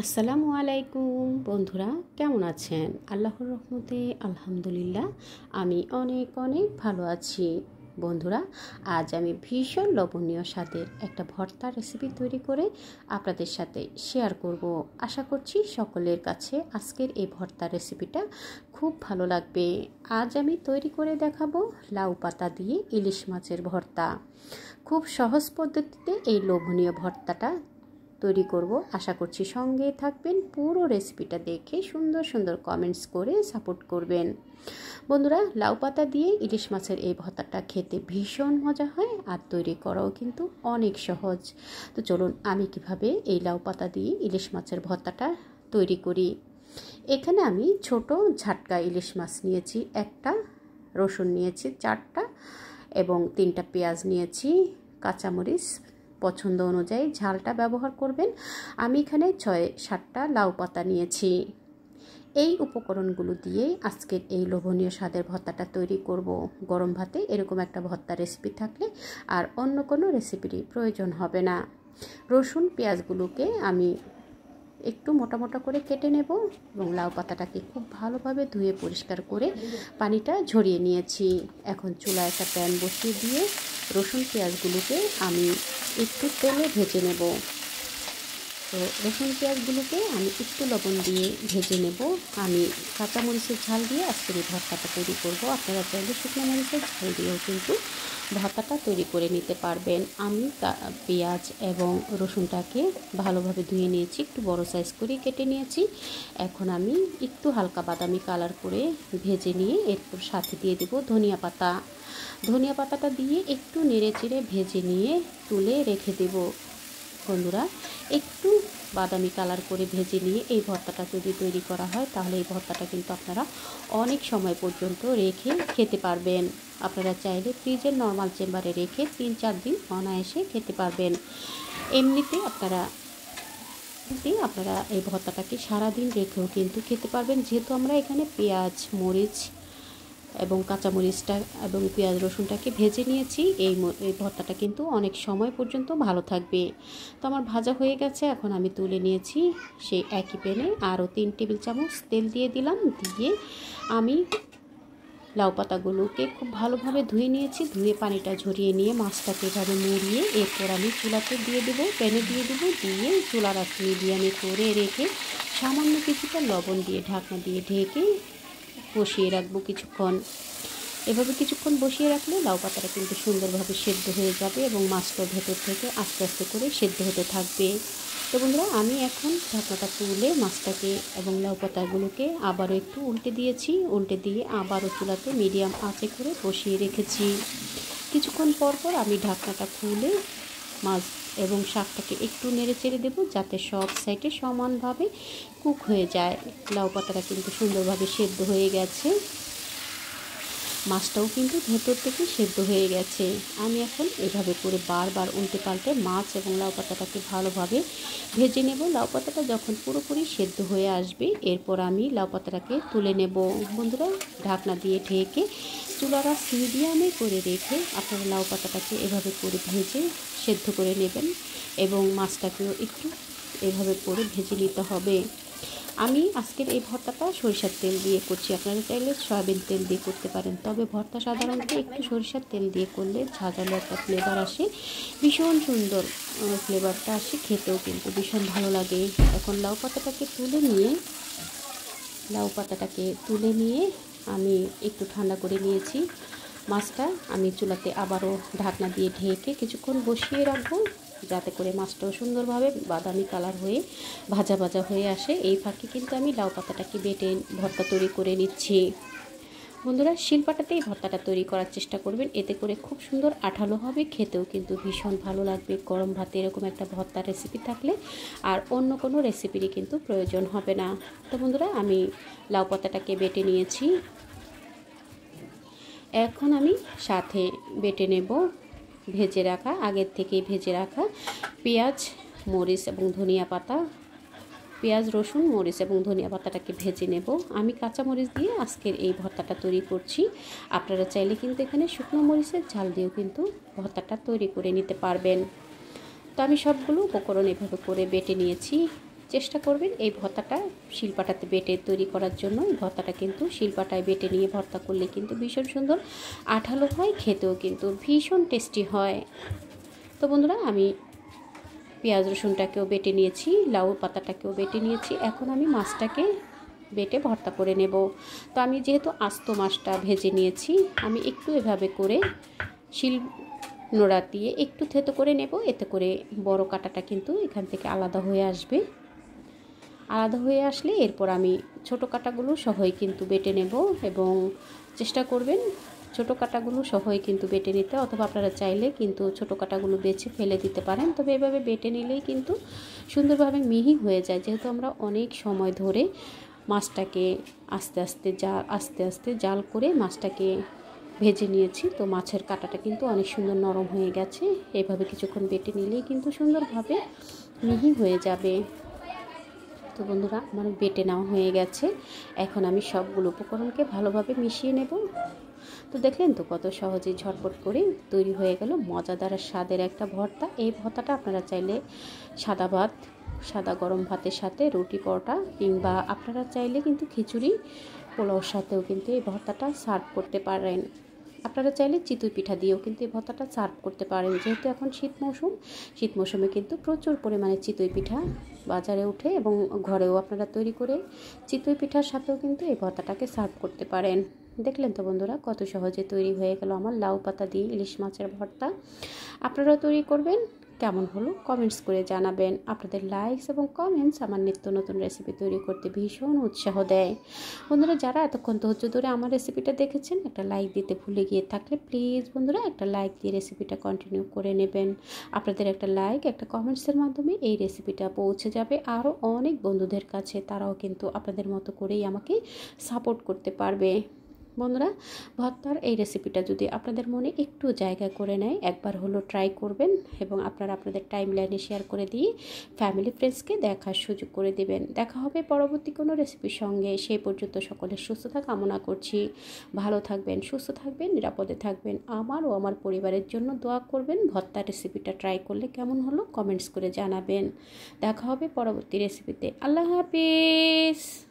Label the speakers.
Speaker 1: আসসালামু আলাইকুম বন্ধুরা, কেমন আছেন? আল্লাহর রহমতে আলহামদুলিল্লাহ আমি অনেক ভালো আছি। বন্ধুরা, আজ আমি ভীষণ লোভনীয় স্বাদের একটা ভর্তা রেসিপি তৈরি করে আপনাদের সাথে শেয়ার করব। আশা করছি সকলের কাছে আজকের এই ভর্তা রেসিপিটা খুব ভালো লাগবে। আজ আমি তৈরি করে দেখাবো লাউ পাতা দিয়ে ইলিশ মাছের ভর্তা। খুব সহজ পদ্ধতিতে এই লোভনীয় ভর্তাটা তৈরি করব। আশা করছি সঙ্গে থাকবেন, পুরো রেসিপিটা দেখে সুন্দর সুন্দর কমেন্টস করে সাপোর্ট করবেন। বন্ধুরা, লাউ পাতা দিয়ে ইলিশ মাছের এই ভর্তাটা খেতে ভীষণ মজা হয় আর তৈরি করাও কিন্তু অনেক সহজ। তো চলুন আমি কিভাবে এই লাউ পাতা দিয়ে ইলিশ মাছের ভর্তাটা তৈরি করি। এখানে আমি ছোট ঝাটকা ইলিশ মাছ নিয়েছি, একটা রসুন নিয়েছি 4টা এবং 3টা পেঁয়াজ নিয়েছি, কাঁচামরিচ পছন্দ অনুযায়ী ঝালটা ব্যবহার করবেন। আমি এখানে 6-7টা লাউ পাতা নিয়েছি। এই উপকরণগুলো দিয়ে আজকের এই লোভনীয় স্বাদের ভর্তাটা তৈরি করব। গরম ভাতে এরকম একটা ভর্তা রেসিপি থাকলে আর অন্য কোনো রেসিপিরই প্রয়োজন হবে না। রসুন পেঁয়াজগুলোকে আমি একটু মোটা মোটা করে কেটে নেব এবং লাউ পাতাটাকে খুব ভালোভাবে ধুয়ে পরিষ্কার করে পানিটা ঝরিয়ে নিয়েছি। এখন চুলায় একটা প্যান বসিয়ে দিয়ে রসুন পেঁয়াজগুলোকে আমি একটু তেলে ভেজে নেব। তো রসুন পেঁয়াজগুলোকে আমি একটু লবণ দিয়ে ভেজে নেব। আমি কাঁচামরিচের ঝাল দিয়ে আজকের এই ভর্তাটা তৈরি করব। আপনারা চাইলে শুকনো মরিচের ঝাল দিয়েও কিন্তু ভর্তাটা তৈরি করে নিতে পারবেন। আমি পেঁয়াজ এবং রসুনটাকে ভালোভাবে ধুয়ে নিয়েছি, একটু বড় সাইজ করে কেটে নিয়েছি। এখন আমি একটু হালকা বাদামি কালার করে ভেজে নিয়ে এরপর সাথে দিয়ে দেব ধনিয়া পাতা। ধনিয়া পাতাটা দিয়ে একটু নেড়ে চেড়ে ভেজে নিয়ে তুলে রেখে দেব। বন্ধুরা, একটু বাদামি কালার করে ভেজে নিয়ে এই ভর্তাটা যদি তৈরি করা হয় তাহলে এই ভর্তাটা কিন্তু আপনারা অনেক সময় পর্যন্ত রেখে খেতে পারবেন। আপনারা চাইলে ফ্রিজের নর্মাল চেম্বারে রেখে 3-4 দিন অনায়াসে খেতে পারবেন। এমনিতে আপনারা এই ভর্তাটাকে সারাদিন রেখেও কিন্তু খেতে পারবেন, যেহেতু আমরা এখানে পেঁয়াজ মরিচ এবং কাঁচামরিচটা এবং পেঁয়াজ রসুনটাকে ভেজে নিয়েছি। এই ভর্তাটা কিন্তু অনেক সময় পর্যন্ত ভালো থাকবে। তো আমার ভাজা হয়ে গেছে, এখন আমি তুলে নিয়েছি। সেই একই প্যানে আরও 3 টেবিল চামচ তেল দিয়ে দিলাম। দিয়ে আমি লাউ পাতাগুলোকে খুব ভালোভাবে ধুয়ে নিয়েছি। ধুয়ে পানিটা ঝরিয়ে নিয়ে মাছটাকে এভাবে মুড়িয়ে এরপর আমি চুলাতে দিয়ে দেবো, প্যানে দিয়ে দেবো। দিয়ে চুলার আঁচ মিডিয়ামে করে রেখে সামান্য কিছুটা লবণ দিয়ে ঢাকনা দিয়ে ঢেকে বসিয়ে রাখবো কিছুক্ষণ। এভাবে কিছুক্ষণ বসিয়ে রাখলে লাউ পাতাটা কিন্তু সুন্দরভাবে সেদ্ধ হয়ে যাবে এবং মাছটা ভেতর থেকে আস্তে আস্তে করে সেদ্ধ হতে থাকবে। তো বন্ধুরা, আমি এখন ঢাকনাটা তুলে মাছটাকে এবং লাউ পাতাগুলোকে আবারও একটু উল্টে দিয়েছি। উল্টে দিয়ে আবারও চুলাতে মিডিয়াম আঁচে করে বসিয়ে রেখেছি। কিছুক্ষণ পর আমি ঢাকনাটা খুলে মাছ এবং শাকটাকে একটু নেড়ে চেড়ে দেবো, যাতে সব সাইডে সমানভাবে কুক হয়ে যায়। লাউ পাতাটা কিন্তু সুন্দরভাবে সেদ্ধ হয়ে গেছে, মাছটাও কিন্তু ভেতর থেকে সেদ্ধ হয়ে গেছে। আমি এখন এভাবে করে বারবার উল্টে পাল্টে মাছ এবং লাউ পাতাটাকে ভালোভাবে ভেজে নেব। লাউ পাতাটা যখন পুরোপুরি সেদ্ধ হয়ে আসবে এরপর আমি লাউ পাতাটাকে তুলে নেব। বন্ধুরা, ঢাকনা দিয়ে ঢেকে চুলার আঁচ মিডিয়ামে করে রেখে আপনারা লাউ পাতাটাকে এভাবে করে ভেজে সেদ্ধ করে নেবেন এবং মাছটাকেও একটু এভাবে করে ভেজে নিতে হবে। আমি আজকের এই ভর্তাটা সরিষার তেল দিয়ে করছি। আপনারা চাইলে সয়াবিন তেল দিয়ে করতে পারেন, তবে ভর্তা সাধারণত একটু সরিষার তেল দিয়ে করলে ঝাঁঝালো একটা ফ্লেভার আসে, ভীষণ সুন্দর ফ্লেভারটা আসে, খেতেও কিন্তু ভীষণ ভালো লাগে। এখন লাউ পাতাটাকে তুলে নিয়ে আমি একটু ঠান্ডা করে নিয়েছি। মাছটা আমি চুলাতে আবারও ঢাকনা দিয়ে ঢেকে কিছুক্ষণ বসিয়ে রাখবো, যাতে করে মাছটাও সুন্দরভাবে বাদামি কালার হয়ে ভাজা ভাজা হয়ে আসে। এই ফাঁকে কিন্তু আমি লাউ পাতাটাকে বেটে ভর্তা তৈরি করে নিচ্ছি। বন্ধুরা, শিলপাটাতেই ভর্তাটা তৈরি করার চেষ্টা করবেন, এতে করে খুব সুন্দর আঠালো হবে, খেতেও কিন্তু ভীষণ ভালো লাগবে। গরম ভাতে এরকম একটা ভর্তা রেসিপি থাকলে আর অন্য কোনো রেসিপিরই কিন্তু প্রয়োজন হবে না। তো বন্ধুরা, আমি লাউ পাতাটাকে বেটে নিয়েছি। এখন আমি সাথে বেটে নেব আগের থেকেই ভেজে রাখা পেঁয়াজ মরিচ এবং ধনিয়া পাতা। পেঁয়াজ রসুন মরিচ এবং ধনিয়া পাতাটাকে ভেজে নেব। আমি কাঁচা মরিচ দিয়ে আজকের এই ভর্তাটা তৈরি করছি। আপনারা চাইলে কিন্তু এখানে শুকনো মরিচের ঝাল দিয়েও কিন্তু ভর্তাটা তৈরি করে নিতে পারবেন। তো আমি সবগুলো উপকরণ এভাবে করে বেটে নিয়েছি। চেষ্টা করবেন এই ভর্তাটা শিলপাটাতে বেটে তৈরি করার জন্য। এই ভর্তাটা কিন্তু শিলপাটায় বেটে নিয়ে ভর্তা করলে কিন্তু ভীষণ সুন্দর আঠালো হয়, খেতেও কিন্তু ভীষণ টেস্টি হয়। তো বন্ধুরা, আমি পেঁয়াজ রসুনটাকেও বেটে নিয়েছি, লাউ পাতাটাকেও বেটে নিয়েছি। এখন আমি মাছটাকে বেটে ভর্তা করে নেব। তো আমি যেহেতু আস্ত মাছটা ভেজে নিয়েছি, আমি একটু এভাবে করে শিল নোড়া দিয়ে একটু থেতো করে নেব, এতে করে বড় কাঁটাটা কিন্তু এখান থেকে আলাদা হয়ে আসবে। আলাদা হয়ে আসলে এরপর আমি ছোটো কাঁটাগুলো সহই কিন্তু বেটে নেব, এবং চেষ্টা করবেন ছোটো কাঁটাগুলো সহই কিন্তু বেটে নিতে, অথবা আপনারা চাইলে কিন্তু ছোটো কাঁটাগুলো বেছে ফেলে দিতে পারেন। তবে এভাবে বেটে নিলেই কিন্তু সুন্দরভাবে মিহি হয়ে যায়, যেহেতু আমরা অনেক সময় ধরে মাছটাকে আস্তে আস্তে জাল করে মাছটাকে ভেজে নিয়েছি। তো মাছের কাঁটাটা কিন্তু অনেক সুন্দর নরম হয়ে গেছে। এভাবে কিছুক্ষণ বেটে নিলেই কিন্তু সুন্দরভাবে মিহি হয়ে যাবে। তো বন্ধুরা, আমার বেটে নেওয়া হয়ে গেছে। এখন আমি সবগুলো উপকরণকে ভালোভাবে মিশিয়ে নেব। তো দেখলেন তো কত সহজেই ঝটপট করে তৈরি হয়ে গেল মজাদার স্বাদের একটা ভর্তা। এই ভর্তাটা আপনারা চাইলে সাদা গরম ভাতের সাথে, রুটি পরোটা, কিংবা আপনারা চাইলে কিন্তু খিচুড়ি পোলাওর সাথেও কিন্তু এই ভর্তাটা সার্ভ করতে পারেন। আপনারা চাইলে চিতই পিঠা দিয়েও কিন্তু এই ভর্তাটা সার্ভ করতে পারেন। যেহেতু এখন শীত মৌসুমে কিন্তু প্রচুর পরিমাণে চিতই পিঠা বাজারে ওঠে, এবং ঘরেও আপনারা তৈরি করে চিতই পিঠার সাথেও কিন্তু এই ভর্তাটাকে সার্ভ করতে পারেন। দেখলেন তো বন্ধুরা, কত সহজে তৈরি হয়ে গেল আমার লাউ পাতা দিয়ে ইলিশ মাছের ভর্তা। আপনারাও তৈরি করবেন, কেমন হলো কমেন্টস করে জানাবেন। আপনাদের লাইকস এবং কমেন্টস আমার নিত্য নতুন রেসিপি তৈরি করতে ভীষণ উৎসাহ দেয়। বন্ধুরা, যারা এতক্ষণ ধৈর্য ধরে আমার রেসিপিটা দেখেছেন, একটা লাইক দিতে ভুলে গিয়ে থাকলে প্লিজ বন্ধুরা একটা লাইক দিয়ে রেসিপিটা কন্টিনিউ করে নেবেন। আপনাদের একটা লাইক, একটা কমেন্টসের মাধ্যমে এই রেসিপিটা পৌঁছে যাবে আরও অনেক বন্ধুদের কাছে। তারাও কিন্তু আপনাদের মতো করেই আমাকে সাপোর্ট করতে পারবে। বন্ধুরা, ভর্তার এই রেসিপিটা যদি আপনাদের মনে একটু জায়গা করে নেয়, একবার হলো ট্রাই করবেন, এবং আপনারা আপনাদের টাইম লাইনে শেয়ার করে দিয়ে ফ্যামিলি ফ্রেন্ডসকে দেখার সুযোগ করে দেবেন। দেখা হবে পরবর্তী কোনো রেসিপির সঙ্গে। সেই পর্যন্ত সকলের সুস্থতা কামনা করছি। ভালো থাকবেন, সুস্থ থাকবেন, নিরাপদে থাকবেন। আমার ও আমার পরিবারের জন্য দোয়া করবেন। ভর্তার রেসিপিটা ট্রাই করলে কেমন হলো কমেন্টস করে জানাবেন। দেখা হবে পরবর্তী রেসিপিতে। আল্লাহ হাফিজ।